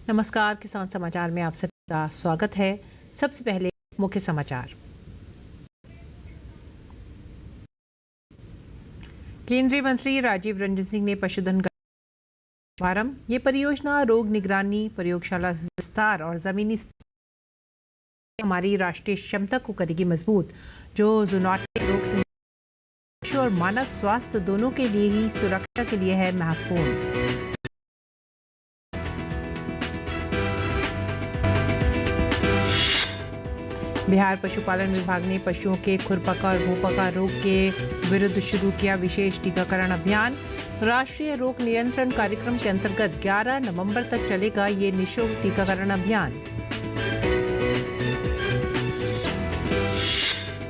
नमस्कार, किसान समाचार में आप सबका स्वागत है। सबसे पहले मुख्य समाचार। केंद्रीय मंत्री राजीव रंजन सिंह ने पशुधन शुभारंभ। ये परियोजना रोग निगरानी, प्रयोगशाला विस्तार और जमीनी हमारी राष्ट्रीय क्षमता को करेगी मजबूत, जो जूनोटिक रोग से पशु और मानव स्वास्थ्य दोनों के लिए ही सुरक्षा के लिए है महत्वपूर्ण। बिहार पशुपालन विभाग ने पशुओं के खुरपका और मुंहपका रोग के विरुद्ध शुरू किया विशेष टीकाकरण अभियान। राष्ट्रीय रोग नियंत्रण कार्यक्रम के अंतर्गत 11 नवंबर तक चलेगा ये निःशुल्क टीकाकरण अभियान।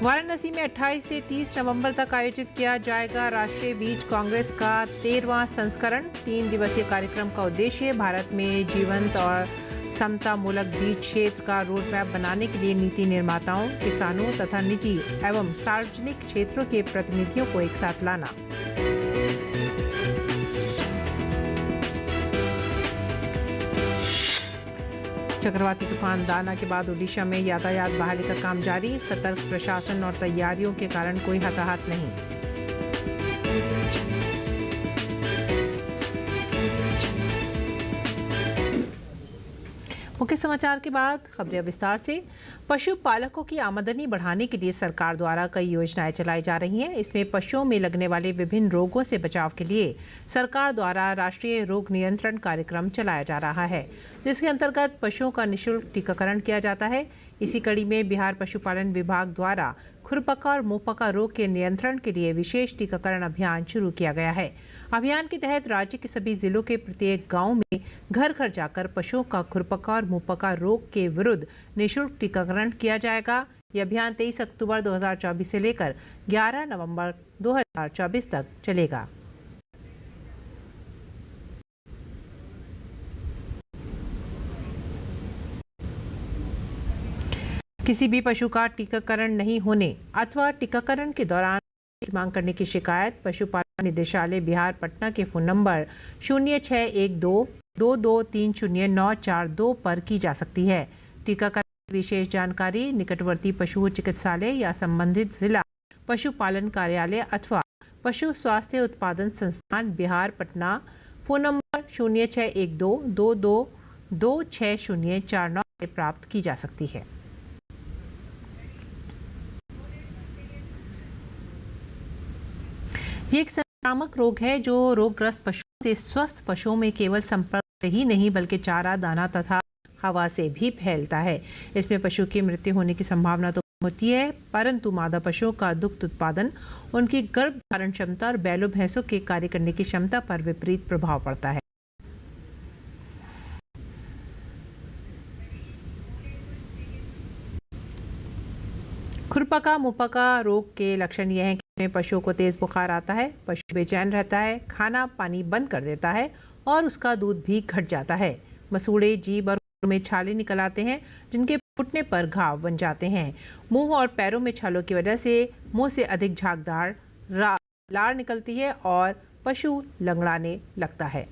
वाराणसी में 28 से 30 नवंबर तक आयोजित किया जाएगा राष्ट्रीय बीज कांग्रेस का 13वां संस्करण। 3 दिवसीय कार्यक्रम का उद्देश्य भारत में जीवंत और समता मूलक बीज क्षेत्र का रोड मैप बनाने के लिए नीति निर्माताओं, किसानों तथा निजी एवं सार्वजनिक क्षेत्रों के प्रतिनिधियों को एक साथ लाना। चक्रवाती तूफान दाना के बाद ओडिशा में यातायात बहाली का काम जारी। सतर्क प्रशासन और तैयारियों के कारण कोई हताहत नहीं। मुख्य समाचार के बाद खबरें विस्तार से। पशुपालकों की आमदनी बढ़ाने के लिए सरकार द्वारा कई योजनाएं चलाई जा रही हैं। इसमें पशुओं में लगने वाले विभिन्न रोगों से बचाव के लिए सरकार द्वारा राष्ट्रीय रोग नियंत्रण कार्यक्रम चलाया जा रहा है, जिसके अंतर्गत पशुओं का निःशुल्क टीकाकरण किया जाता है। इसी कड़ी में बिहार पशुपालन विभाग द्वारा खुरपका और मुंहपका रोग के नियंत्रण के लिए विशेष टीकाकरण अभियान शुरू किया गया है। अभियान के तहत राज्य के सभी जिलों के प्रत्येक गांव में घर घर जाकर पशुओं का खुरपका और मुंहपका रोग के विरुद्ध निःशुल्क टीकाकरण किया जाएगा। यह अभियान 23 अक्टूबर 2024 से लेकर 11 नवंबर 2024 तक चलेगा। किसी भी पशु का टीकाकरण नहीं होने अथवा टीकाकरण के दौरान मांग करने की शिकायत पशुपालन निदेशालय बिहार पटना के फोन नंबर 061222300942 पर की जा सकती है। टीकाकरण की विशेष जानकारी निकटवर्ती पशु चिकित्सालय या संबंधित जिला पशुपालन कार्यालय अथवा पशु स्वास्थ्य उत्पादन संस्थान बिहार पटना फोन नंबर 0612226049 से प्राप्त की जा सकती है। ये एक संक्रामक रोग है जो रोगग्रस्त पशुओं से स्वस्थ पशुओं में केवल संपर्क से ही नहीं बल्कि चारा, दाना तथा हवा से भी फैलता है। इसमें पशु की मृत्यु होने की संभावना तो होती है, परंतु मादा पशुओं का दुग्ध उत्पादन, उनकी गर्भ धारण क्षमता और बैलों भैंसों के कार्य करने की क्षमता पर विपरीत प्रभाव पड़ता है। खुरपका मुंहपका रोग के लक्षण यह है कि पशुओं को तेज बुखार आता है, पशु बेचैन रहता है, खाना पानी बंद कर देता है और उसका दूध भी घट जाता है। मसूड़े, जीभ और में छाले निकल आते हैं, जिनके फूटने पर घाव बन जाते हैं। मुंह और पैरों में छालों की वजह से मुंह से अधिक झागदार लार निकलती है और पशु लंगड़ाने लगता है।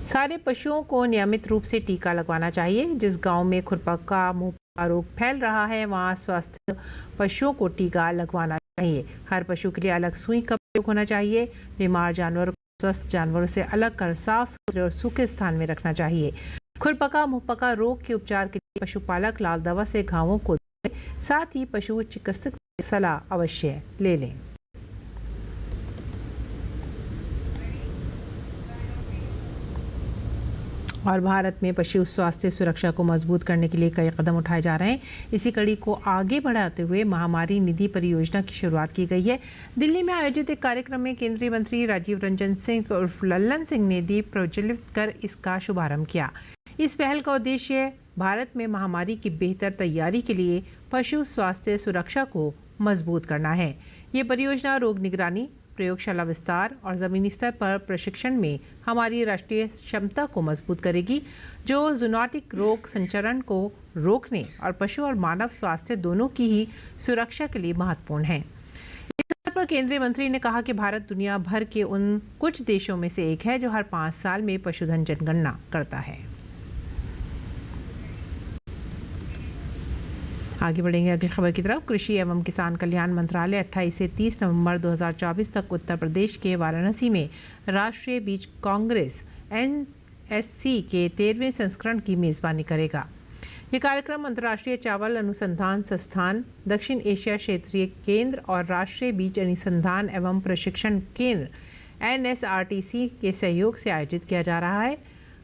सारे पशुओं को नियमित रूप से टीका लगवाना चाहिए। जिस गांव में खुरपका मुंहपका रोग फैल रहा है वहां स्वस्थ पशुओं को टीका लगवाना चाहिए। हर पशु के लिए अलग सुई का प्रयोग होना चाहिए। बीमार जानवर को स्वस्थ जानवरों से अलग कर साफ सुथरे और सूखे स्थान में रखना चाहिए। खुरपका मुंहपका रोग के उपचार के लिए पशुपालक लाल दवा से घावों को धोएं, साथ ही पशु चिकित्सक की सलाह अवश्य ले लें। और भारत में पशु स्वास्थ्य सुरक्षा को मजबूत करने के लिए कई कदम उठाए जा रहे हैं। इसी कड़ी को आगे बढ़ाते हुए महामारी निधि परियोजना की शुरुआत की गई है। दिल्ली में आयोजित एक कार्यक्रम में केंद्रीय मंत्री राजीव रंजन सिंह उर्फ लल्लन सिंह ने दीप प्रज्वलित कर इसका शुभारंभ किया। इस पहल का उद्देश्य भारत में महामारी की बेहतर तैयारी के लिए पशु स्वास्थ्य सुरक्षा को मजबूत करना है। ये परियोजना रोग निगरानी, प्रयोगशाला विस्तार और जमीनी स्तर पर प्रशिक्षण में हमारी राष्ट्रीय क्षमता को मजबूत करेगी, जो जूनोटिक रोग संचरण को रोकने और पशु और मानव स्वास्थ्य दोनों की ही सुरक्षा के लिए महत्वपूर्ण है। इस पर केंद्रीय मंत्री ने कहा कि भारत दुनिया भर के उन कुछ देशों में से एक है जो हर 5 साल में पशुधन जनगणना करता है। आगे बढ़ेंगे अगली खबर की तरफ। कृषि एवं किसान कल्याण मंत्रालय 28 से 30 नवंबर 2024 तक उत्तर प्रदेश के वाराणसी में राष्ट्रीय बीज कांग्रेस NSC के 13वें संस्करण की मेजबानी करेगा। ये कार्यक्रम अंतर्राष्ट्रीय चावल अनुसंधान संस्थान, दक्षिण एशिया क्षेत्रीय केंद्र और राष्ट्रीय बीज अनुसंधान एवं प्रशिक्षण केंद्र NSRTC के सहयोग से आयोजित किया जा रहा है।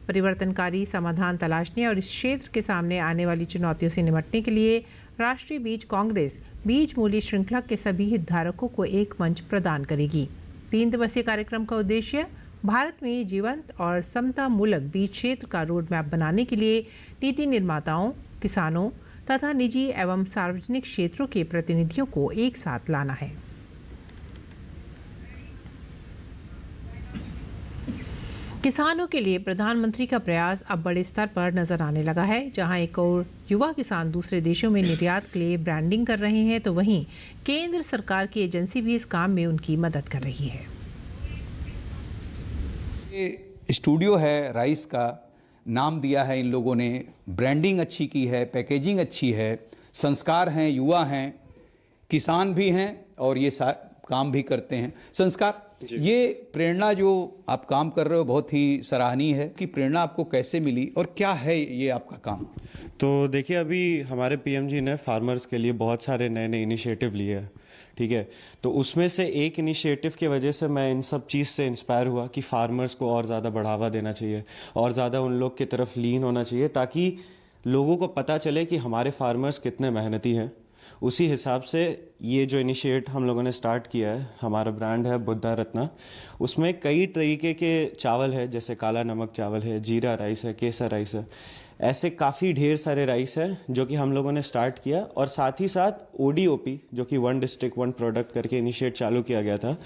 परिवर्तनकारी समाधान तलाशने और इस क्षेत्र के सामने आने वाली चुनौतियों से निपटने के लिए राष्ट्रीय बीज कांग्रेस बीज मूल्य श्रृंखला के सभी हितधारकों को एक मंच प्रदान करेगी। 3 दिवसीय कार्यक्रम का उद्देश्य भारत में जीवंत और समता मूलक बीज क्षेत्र का रोड मैप बनाने के लिए नीति निर्माताओं, किसानों तथा निजी एवं सार्वजनिक क्षेत्रों के प्रतिनिधियों को एक साथ लाना है। किसानों के लिए प्रधानमंत्री का प्रयास अब बड़े स्तर पर नजर आने लगा है। जहां एक और युवा किसान दूसरे देशों में निर्यात के लिए ब्रांडिंग कर रहे हैं, तो वहीं केंद्र सरकार की एजेंसी भी इस काम में उनकी मदद कर रही है। ये स्टूडियो है राइस का, नाम दिया है इन लोगों ने, ब्रांडिंग अच्छी की है, पैकेजिंग अच्छी है, संस्कार हैं, युवा हैं, किसान भी हैं और ये काम भी करते हैं। संस्कार, ये प्रेरणा जो आप काम कर रहे हो बहुत ही सराहनीय है। कि प्रेरणा आपको कैसे मिली और क्या है ये आपका काम? तो देखिए, अभी हमारे PM जी ने फार्मर्स के लिए बहुत सारे नए नए इनिशिएटिव लिए हैं, ठीक है। तो उसमें से एक इनिशिएटिव की वजह से मैं इन सब चीज़ से इंस्पायर हुआ कि फार्मर्स को और ज़्यादा बढ़ावा देना चाहिए और ज़्यादा उन लोग की तरफ लीन होना चाहिए, ताकि लोगों को पता चले कि हमारे फार्मर्स कितने मेहनती हैं। उसी हिसाब से ये जो इनिशिएट हम लोगों ने स्टार्ट किया है, हमारा ब्रांड है बुद्धा रत्ना। उसमें कई तरीके के चावल है, जैसे काला नमक चावल है, जीरा राइस है, केसर राइस है, ऐसे काफ़ी ढेर सारे राइस है जो कि हम लोगों ने स्टार्ट किया। और साथ ही साथ ODOP जो कि 1 डिस्ट्रिक्ट 1 प्रोडक्ट करके इनिशिएट चालू किया गया था,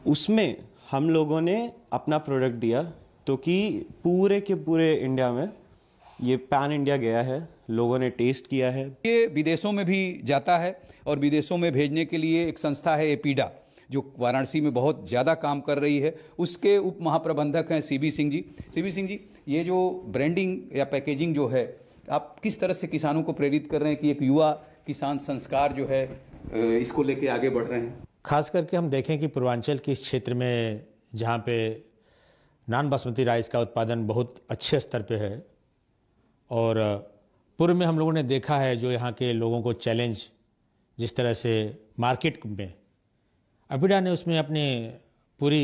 उसमें हम लोगों ने अपना प्रोडक्ट दिया, तो कि पूरे के पूरे इंडिया में ये पैन इंडिया गया है, लोगों ने टेस्ट किया है। ये विदेशों में भी जाता है और विदेशों में भेजने के लिए एक संस्था है एपीडा, जो वाराणसी में बहुत ज़्यादा काम कर रही है। उसके उप महाप्रबंधक हैं CB सिंह जी। CB सिंह जी, ये जो ब्रांडिंग या पैकेजिंग जो है, आप किस तरह से किसानों को प्रेरित कर रहे हैं कि एक युवा किसान संस्कार जो है इसको लेके आगे बढ़ रहे हैं? खास करके हम देखें कि पूर्वांचल के इस क्षेत्र में जहाँ पे नॉन बासमती राइस का उत्पादन बहुत अच्छे स्तर पे है, और पूर्व में हम लोगों ने देखा है जो यहाँ के लोगों को चैलेंज जिस तरह से मार्केट में, एपीडा ने उसमें अपने पूरी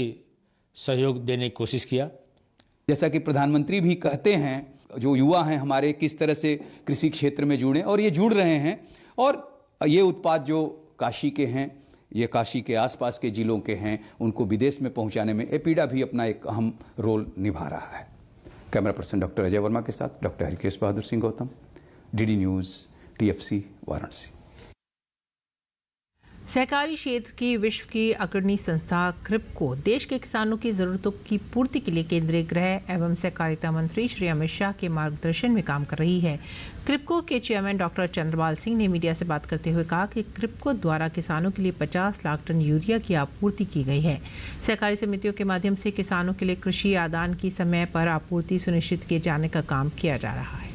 सहयोग देने की कोशिश किया। जैसा कि प्रधानमंत्री भी कहते हैं, जो युवा हैं हमारे किस तरह से कृषि क्षेत्र में जुड़े, और ये जुड़ रहे हैं। और ये उत्पाद जो काशी के हैं, ये काशी के आसपास के जिलों के हैं, उनको विदेश में पहुंचाने में एपीडा भी अपना एक अहम रोल निभा रहा है। Camera person doctor Ajay Verma के साथ doctor Harikesh Bahadur Singh Gautam, DD news, TFC, Varanasi. सहकारी क्षेत्र की विश्व की अग्रणी संस्था क्रिप्को देश के किसानों की ज़रूरतों की पूर्ति के लिए केंद्रीय गृह एवं सहकारिता मंत्री श्री अमित शाह के मार्गदर्शन में काम कर रही है। क्रिप्को के चेयरमैन डॉक्टर चंद्रपाल सिंह ने मीडिया से बात करते हुए कहा कि क्रिप्को द्वारा किसानों के लिए 50 लाख टन यूरिया की आपूर्ति की गई है। सहकारी समितियों के माध्यम से किसानों के लिए कृषि आदान की समय पर आपूर्ति सुनिश्चित किए जाने का काम किया जा रहा है।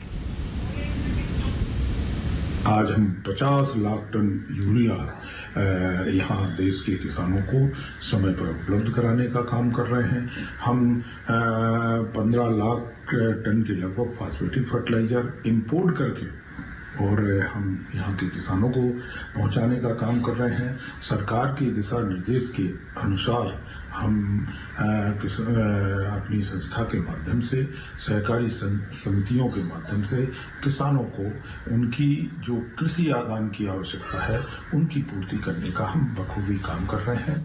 आज हम 50 लाख टन यूरिया यहाँ देश के किसानों को समय पर उपलब्ध कराने का काम कर रहे हैं। हम 15 लाख टन के लगभग फास्फेटिक फर्टिलाइजर इंपोर्ट करके और हम यहाँ के किसानों को पहुँचाने का काम कर रहे हैं। सरकार के दिशा निर्देश के अनुसार हम अपनी संस्था के माध्यम से, सहकारी समितियों के माध्यम से किसानों को उनकी जो कृषि आदान की आवश्यकता है उनकी पूर्ति करने का हम बखूबी काम कर रहे हैं।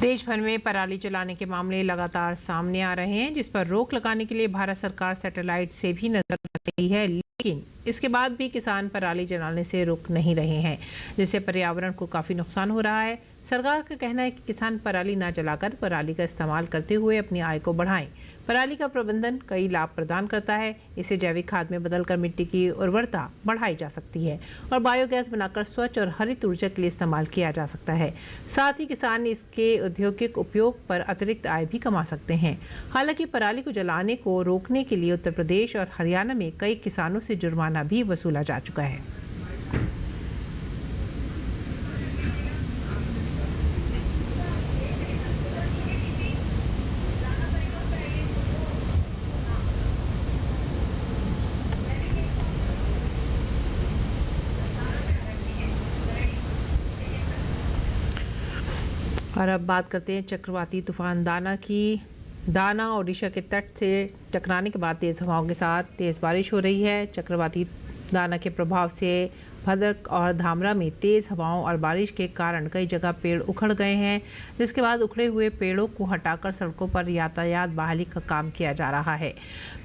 देश भर में पराली जलाने के मामले लगातार सामने आ रहे हैं, जिस पर रोक लगाने के लिए भारत सरकार सैटेलाइट से भी नजर रख रही है। लेकिन इसके बाद भी किसान पराली जलाने से रुक नहीं रहे हैं, जिससे पर्यावरण को काफ़ी नुकसान हो रहा है। सरकार का कहना है कि किसान पराली ना जलाकर पराली का इस्तेमाल करते हुए अपनी आय को बढ़ाएं। पराली का प्रबंधन कई लाभ प्रदान करता है। इसे जैविक खाद में बदलकर मिट्टी की उर्वरता बढ़ाई जा सकती है और बायोगैस बनाकर स्वच्छ और हरित ऊर्जा के लिए इस्तेमाल किया जा सकता है। साथ ही किसान इसके औद्योगिक उपयोग पर अतिरिक्त आय भी कमा सकते हैं। हालांकि पराली को जलाने को रोकने के लिए उत्तर प्रदेश और हरियाणा में कई किसानों से जुर्माना भी वसूला जा चुका है। और अब बात करते हैं चक्रवाती तूफान दाना की। दाना ओडिशा के तट से टकराने के बाद तेज़ हवाओं के साथ तेज़ बारिश हो रही है। चक्रवाती दाना के प्रभाव से भद्रक और धामरा में तेज़ हवाओं और बारिश के कारण कई जगह पेड़ उखड़ गए हैं, जिसके बाद उखड़े हुए पेड़ों को हटाकर सड़कों पर यातायात बहाली का काम किया जा रहा है।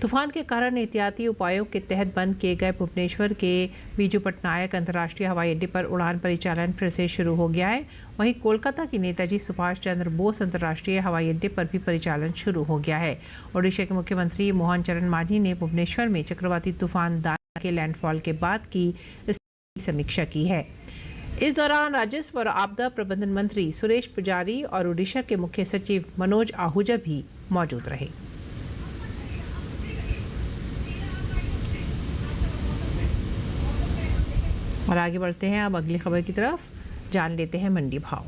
तूफान के कारण एहतियाती उपायों के तहत बंद किए गए भुवनेश्वर के बीजू पटनायक अंतर्राष्ट्रीय हवाई अड्डे पर उड़ान परिचालन फिर से शुरू हो गया है। वहीं कोलकाता की नेताजी सुभाष चंद्र बोस अंतर्राष्ट्रीय हवाई अड्डे पर भी परिचालन शुरू हो गया है। ओडिशा के मुख्यमंत्री मोहन चरण मांझी ने भुवनेश्वर में चक्रवाती तूफान दाना के लैंडफॉल के बाद की समीक्षा की है। इस दौरान राजस्व और आपदा प्रबंधन मंत्री सुरेश पुजारी और ओडिशा के मुख्य सचिव मनोज आहूजा भी मौजूद रहे। और आगे बढ़ते हैं अब अगली खबर की तरफ, जान लेते हैं मंडी भाव।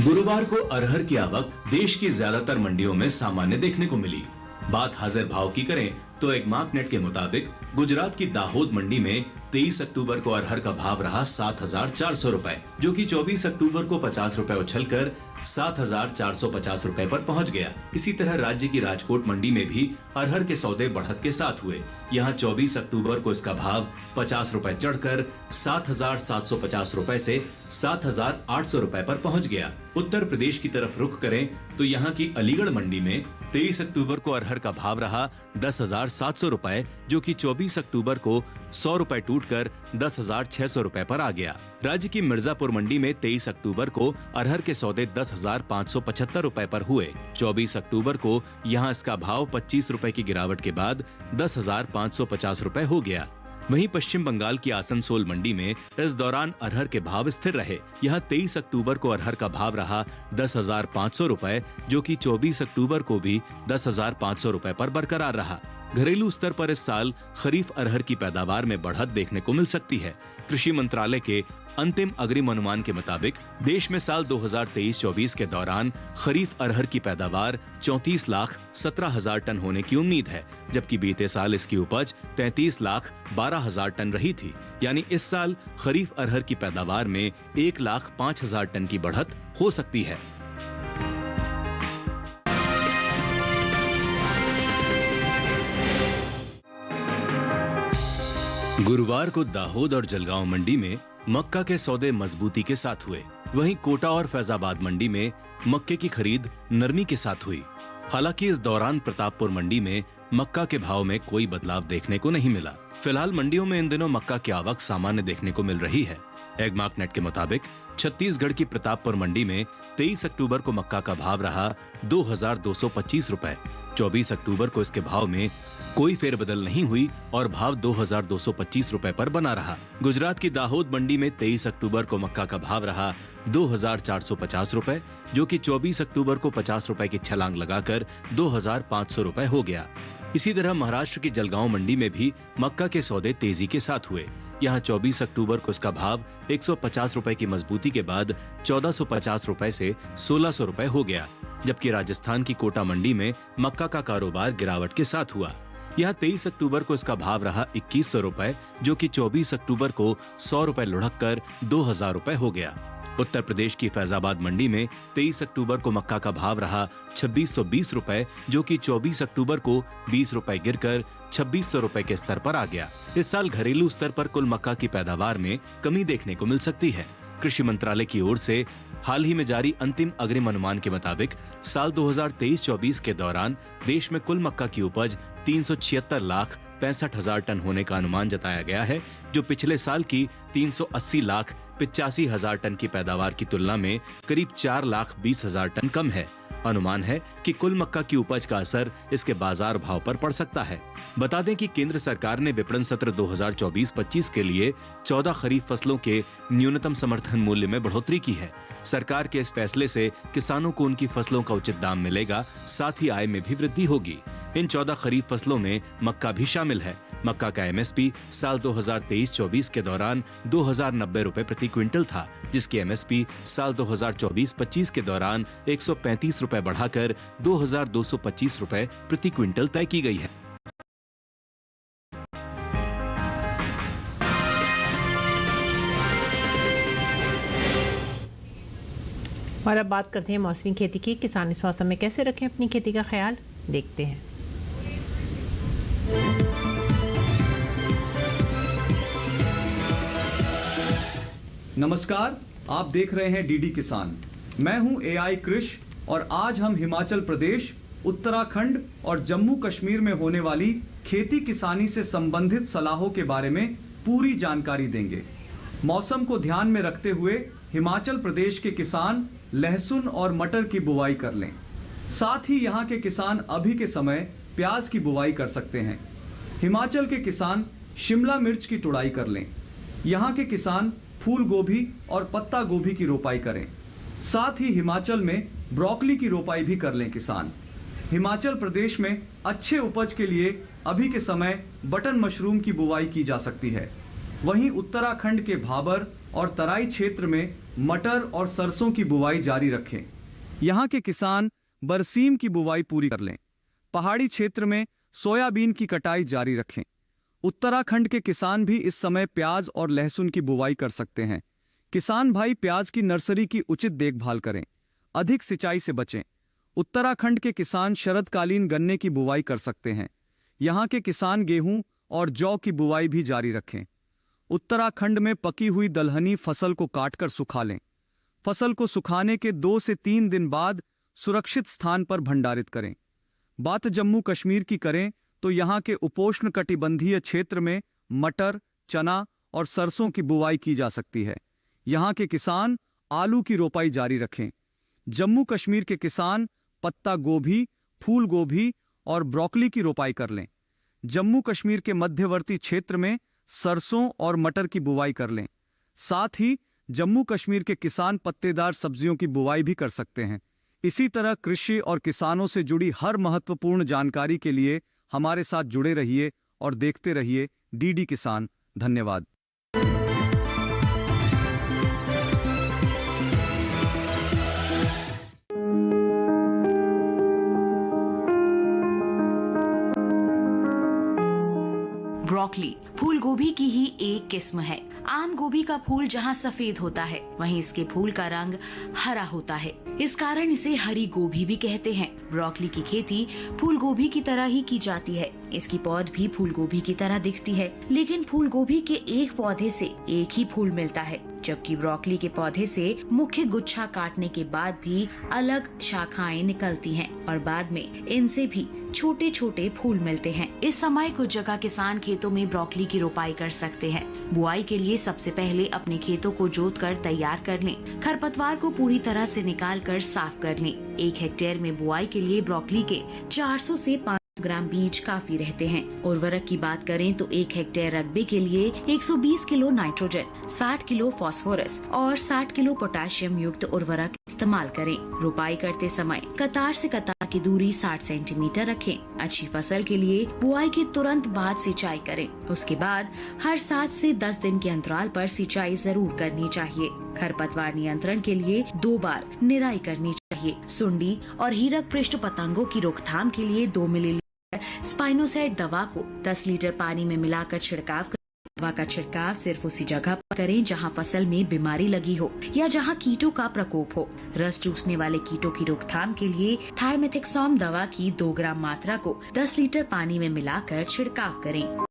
गुरुवार को अरहर की आवक देश की ज्यादातर मंडियों में सामान्य देखने को मिली। बात हाजिर भाव की करें तो एगमार्क नेट के मुताबिक गुजरात की दाहोद मंडी में 23 अक्टूबर को अरहर का भाव रहा 7,400 रुपए, जो कि 24 अक्टूबर को 50 रुपए उछलकर 7,450 रुपए पर पहुंच गया। इसी तरह राज्य की राजकोट मंडी में भी अरहर के सौदे बढ़त के साथ हुए। यहां 24 अक्टूबर को इसका भाव 50 रुपए चढ़कर 7,750 रुपए से 7,800 रुपए पर पहुंच गया। उत्तर प्रदेश की तरफ रुख करें तो यहां की अलीगढ़ मंडी में 23 अक्टूबर को अरहर का भाव रहा 10,700 रुपए, जो कि 24 अक्टूबर को 100 रुपए टूटकर 10,600 रुपए पर आ गया। राज्य की मिर्जापुर मंडी में 23 अक्टूबर को अरहर के सौदे 10,575 रुपए पर हुए। 24 अक्टूबर को यहां इसका भाव 25 रुपए की गिरावट के बाद 10,550 रुपए हो गया। वहीं पश्चिम बंगाल की आसनसोल मंडी में इस दौरान अरहर के भाव स्थिर रहे। यहां 23 अक्टूबर को अरहर का भाव रहा 10,500 रुपए, जो कि 24 अक्टूबर को भी 10,500 रुपए पर बरकरार रहा। घरेलू स्तर पर इस साल खरीफ अरहर की पैदावार में बढ़त देखने को मिल सकती है। कृषि मंत्रालय के अंतिम अग्रिम अनुमान के मुताबिक देश में साल 2023-24 के दौरान खरीफ अरहर की पैदावार 34,17,000 टन होने की उम्मीद है, जबकि बीते साल इसकी उपज 33,12,000 टन रही थी। यानी इस साल खरीफ अरहर की पैदावार में 1,05,000 टन की बढ़त हो सकती है। गुरुवार को दाहोद और जलगांव मंडी में मक्का के सौदे मजबूती के साथ हुए। वहीं कोटा और फैजाबाद मंडी में मक्के की खरीद नरमी के साथ हुई। हालांकि इस दौरान प्रतापपुर मंडी में मक्का के भाव में कोई बदलाव देखने को नहीं मिला। फिलहाल मंडियों में इन दिनों मक्का की आवक सामान्य देखने को मिल रही है। एगमार्क नेट के मुताबिक छत्तीसगढ़ की प्रतापपुर मंडी में 23 अक्टूबर को मक्का का भाव रहा 2,225 रुपए। 24 अक्टूबर को इसके भाव में कोई फेरबदल नहीं हुई और भाव 2,225 रुपए पर बना रहा। गुजरात की दाहोद मंडी में 23 अक्टूबर को मक्का का भाव रहा 2,450 रुपए, जो कि 24 अक्टूबर को 50 रुपए की छलांग लगाकर 2,500 रुपए हो गया। इसी तरह महाराष्ट्र की जलगांव मंडी में भी मक्का के सौदे तेजी के साथ हुए। यहाँ 24 अक्टूबर को इसका भाव 150 रुपए की मजबूती के बाद 1,450 रुपए से 1,600 रुपए हो गया, जबकि राजस्थान की कोटा मंडी में मक्का का कारोबार गिरावट के साथ हुआ। यहाँ 23 अक्टूबर को इसका भाव रहा 2,100 रुपए, जो कि 24 अक्टूबर को 100 रुपए लुढ़क कर 2,000 रुपए हो गया। उत्तर प्रदेश की फैजाबाद मंडी में 23 अक्टूबर को मक्का का भाव रहा 2,620 रुपए, जो कि 24 अक्टूबर को 20 रुपए गिरकर 2,600 रुपए के स्तर पर आ गया। इस साल घरेलू स्तर पर कुल मक्का की पैदावार में कमी देखने को मिल सकती है। कृषि मंत्रालय की ओर से हाल ही में जारी अंतिम अग्रिम अनुमान के मुताबिक साल 2023-24 के दौरान देश में कुल मक्का की उपज 376,65,000 टन होने का अनुमान जताया गया है, जो पिछले साल की 380,85,000 टन की पैदावार की तुलना में करीब 4,20,000 टन कम है। अनुमान है कि कुल मक्का की उपज का असर इसके बाजार भाव पर पड़ सकता है। बता दें कि केंद्र सरकार ने विपणन सत्र 2024-25 के लिए 14 खरीफ फसलों के न्यूनतम समर्थन मूल्य में बढ़ोतरी की है। सरकार के इस फैसले से किसानों को उनकी फसलों का उचित दाम मिलेगा, साथ ही आय में भी वृद्धि होगी। इन 14 खरीफ फसलों में मक्का भी शामिल है। मक्का का एमएसपी साल 2023-24 के दौरान 2,090 रुपए प्रति क्विंटल था, जिसकी एमएसपी साल 2024-25 के दौरान 135 रुपए बढ़ाकर 2,225 रुपए प्रति क्विंटल तय की गई है। और अब बात करते हैं मौसमी खेती की। किसान इस मौसम में कैसे रखें अपनी खेती का ख्याल, देखते हैं। नमस्कार, आप देख रहे हैं डीडी किसान। मैं हूं एआई कृषि और आज हम हिमाचल प्रदेश, उत्तराखंड और जम्मू कश्मीर में होने वाली खेती किसानी से संबंधित सलाहों के बारे में पूरी जानकारी देंगे। मौसम को ध्यान में रखते हुए हिमाचल प्रदेश के किसान लहसुन और मटर की बुवाई कर लें। साथ ही यहाँ के किसान अभी के समय प्याज की बुवाई कर सकते हैं। हिमाचल के किसान शिमला मिर्च की तुड़ाई कर लें। यहाँ के किसान फूल गोभी और पत्ता गोभी की रोपाई करें। साथ ही हिमाचल में ब्रोकली की रोपाई भी कर लें किसान। हिमाचल प्रदेश में अच्छे उपज के लिए अभी के समय बटन मशरूम की बुवाई की जा सकती है। वहीं उत्तराखंड के भाबर और तराई क्षेत्र में मटर और सरसों की बुवाई जारी रखें। यहाँ के किसान बरसीम की बुवाई पूरी कर लें। पहाड़ी क्षेत्र में सोयाबीन की कटाई जारी रखें। उत्तराखंड के किसान भी इस समय प्याज और लहसुन की बुवाई कर सकते हैं। किसान भाई प्याज की नर्सरी की उचित देखभाल करें, अधिक सिंचाई से बचें। उत्तराखंड के किसान शरदकालीन गन्ने की बुवाई कर सकते हैं। यहाँ के किसान गेहूं और जौ की बुवाई भी जारी रखें। उत्तराखंड में पकी हुई दलहनी फसल को काटकर सुखा लें। फसल को सुखाने के 2 से 3 दिन बाद सुरक्षित स्थान पर भंडारित करें। बात जम्मू कश्मीर की करें तो यहाँ के उपोष्ण कटिबंधीय क्षेत्र में मटर, चना और सरसों की बुवाई की जा सकती है। यहाँ के किसान आलू की रोपाई जारी रखें। जम्मू कश्मीर के किसान पत्ता गोभी, फूल गोभी और ब्रोकली की रोपाई कर लें। जम्मू कश्मीर के मध्यवर्ती क्षेत्र में सरसों और मटर की बुवाई कर लें। साथ ही जम्मू कश्मीर के किसान पत्तेदार सब्जियों की बुवाई भी कर सकते हैं। इसी तरह कृषि और किसानों से जुड़ी हर महत्वपूर्ण जानकारी के लिए हमारे साथ जुड़े रहिए और देखते रहिए डीडी किसान। धन्यवाद। ब्रोकली फूल गोभी की ही एक किस्म है। आम गोभी का फूल जहाँ सफेद होता है, वहीं इसके फूल का रंग हरा होता है। इस कारण इसे हरी गोभी भी कहते हैं। ब्रोकली की खेती फूल गोभी की तरह ही की जाती है। इसकी पौध भी फूल गोभी की तरह दिखती है, लेकिन फूल गोभी के एक पौधे से एक ही फूल मिलता है, जबकि ब्रोकली के पौधे से मुख्य गुच्छा काटने के बाद भी अलग शाखाएं निकलती हैं और बाद में इनसे भी छोटे छोटे फूल मिलते हैं। इस समय कुछ जगह किसान खेतों में ब्रोकली की रोपाई कर सकते हैं। बुआई के लिए सबसे पहले अपने खेतों को जोतकर तैयार कर लें। खरपतवार को पूरी तरह से निकालकर साफ कर लें। 1 हेक्टेयर में बुआई के लिए ब्रोकली के 400 से 500 ग्राम बीज काफी रहते हैं। उर्वरक की बात करें तो 1 हेक्टेयर रकबे के लिए 120 किलो नाइट्रोजन, 60 किलो फास्फोरस और 60 किलो पोटेशियम युक्त उर्वरक इस्तेमाल करें। रोपाई करते समय कतार से कतार की दूरी 60 सेंटीमीटर रखें। अच्छी फसल के लिए बुआई के तुरंत बाद सिंचाई करें। उसके बाद हर 7 से 10 दिन के अंतराल पर सिंचाई जरूर करनी चाहिए। खरपतवार नियंत्रण के लिए 2 बार निराई करनी चाहिए। सुंडी और हीरक पृष्ठ पतंगों की रोकथाम के लिए 2 मिलीलीटर स्पाइनोसाइड दवा को 10 लीटर पानी में मिलाकर छिड़काव करें। दवा का छिड़काव सिर्फ उसी जगह पर करें जहां फसल में बीमारी लगी हो या जहां कीटों का प्रकोप हो। रस चूसने वाले कीटों की रोकथाम के लिए थायमेथिक्सोम दवा की 2 ग्राम मात्रा को 10 लीटर पानी में मिलाकर छिड़काव करें।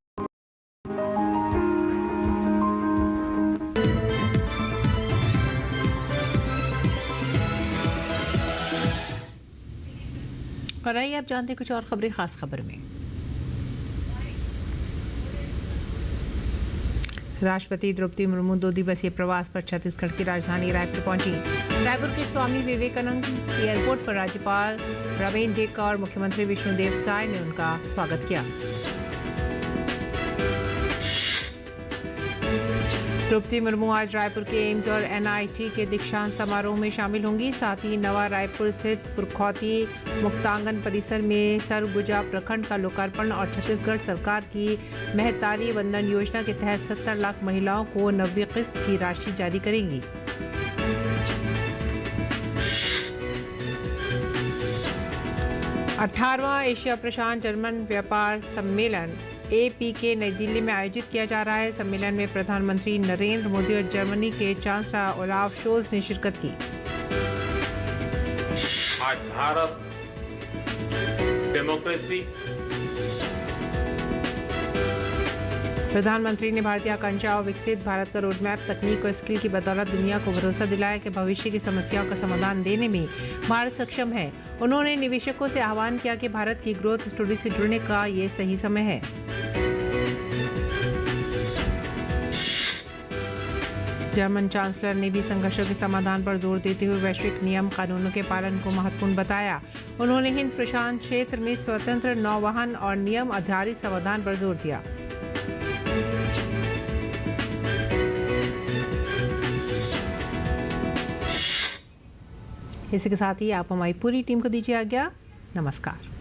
और आइए आप जानते हैं कुछ और खबरें खास खबर में। राष्ट्रपति द्रौपदी मुर्मू 2 दिवसीय प्रवास पर छत्तीसगढ़ की राजधानी रायपुर पहुंची। रायपुर के स्वामी विवेकानंद एयरपोर्ट पर राज्यपाल प्रवीण डेका और मुख्यमंत्री विष्णुदेव साय ने उनका स्वागत किया। द्रौपदी मुर्मू आज रायपुर के एम्स और एनआईटी के दीक्षांत समारोह में शामिल होंगी। साथ ही नवा रायपुर स्थित पुरखौती मुक्तांगन परिसर में सरगुजा प्रखंड का लोकार्पण और छत्तीसगढ़ सरकार की महतारी वंदन योजना के तहत 70 लाख महिलाओं को 9वीं किस्त की राशि जारी करेंगी। अठारहवां एशिया प्रशांत जर्मन व्यापार सम्मेलन APK नई दिल्ली में आयोजित किया जा रहा है। सम्मेलन में प्रधानमंत्री नरेंद्र मोदी और जर्मनी के चांसलर ओलाफ शोल्ज ने शिरकत की। आज भारत डेमोक्रेसी। प्रधानमंत्री ने भारतीय आकांक्षा और विकसित भारत का रोडमैप तकनीक और स्किल की बदौलत दुनिया को भरोसा दिलाया कि भविष्य की समस्याओं का समाधान देने में भारत सक्षम है। उन्होंने निवेशकों से आह्वान किया कि भारत की ग्रोथ स्टोरी से जुड़ने का ये सही समय है। जर्मन चांसलर ने भी संघर्षों के समाधान पर जोर देते हुए वैश्विक नियम कानूनों के पालन को महत्वपूर्ण बताया। उन्होंने हिंद प्रशांत क्षेत्र में स्वतंत्र नौवहन और नियम आधारित समाधान पर जोर दिया। इसी के साथ ही आप हमारी पूरी टीम को दीजिए आज्ञा। नमस्कार।